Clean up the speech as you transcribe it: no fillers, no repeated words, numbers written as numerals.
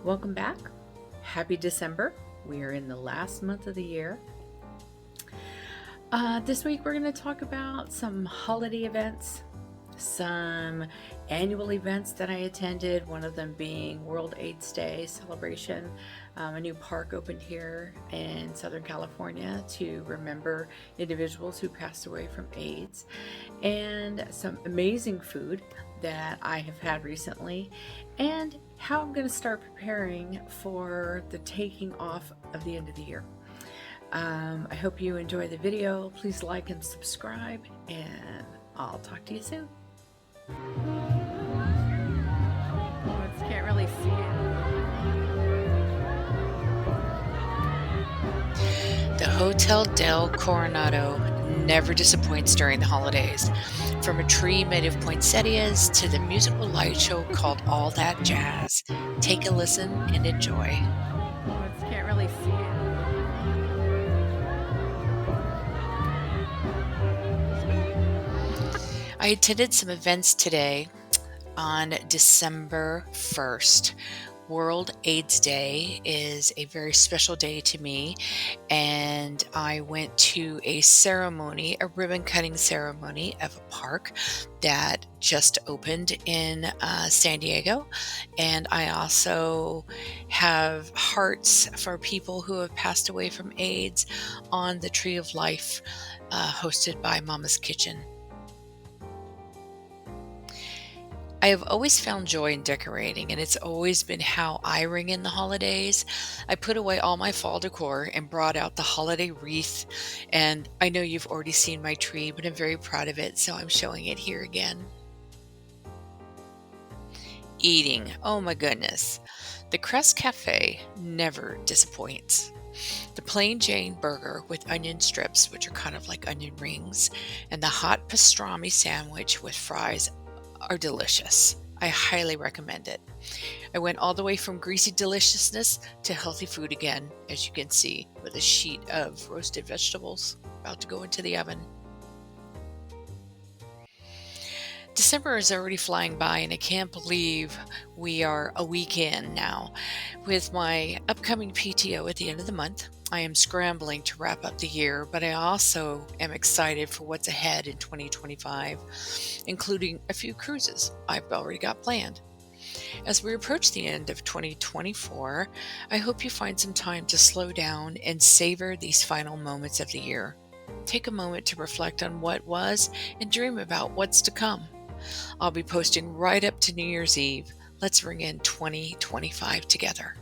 Welcome back. Happy December. We are in the last month of the year. This week we're going to talk about some holiday events, some annual events that I attended, one of them being World AIDS Day celebration. A new park opened here in Southern California to remember individuals who passed away from AIDS, and some amazing food that I have had recently, and how I'm going to start preparing for the taking off of the end of the year. I hope you enjoy the video. Please like and subscribe, and I'll talk to you soon. Can't really see it. The Hotel Del Coronado never disappoints during the holidays. From a tree made of poinsettias to the musical light show called All That Jazz. Take a listen and enjoy. Can't really see it. I attended some events today on December 1st. World AIDS Day is a very special day to me, and I went to a ceremony, a ribbon cutting ceremony of a park that just opened in San Diego. And I also have hearts for people who have passed away from AIDS on the Tree of Life, hosted by Mama's Kitchen. I have always found joy in decorating, and it's always been how I ring in the holidays. I put away all my fall decor and brought out the holiday wreath, and I know you've already seen my tree, but I'm very proud of it, so I'm showing it here again. Eating. Oh my goodness. The Crest Cafe never disappoints. The plain Jane burger with onion strips, which are kind of like onion rings, and the hot pastrami sandwich with fries are delicious. I highly recommend it. I went all the way from greasy deliciousness to healthy food again, as you can see, with a sheet of roasted vegetables about to go into the oven. December is already flying by, and I can't believe we are a week in now. With my upcoming PTO at the end of the month, I am scrambling to wrap up the year, but I also am excited for what's ahead in 2025, including a few cruises I've already got planned. As we approach the end of 2024, I hope you find some time to slow down and savor these final moments of the year. Take a moment to reflect on what was and dream about what's to come. I'll be posting right up to New Year's Eve. Let's ring in 2025 together.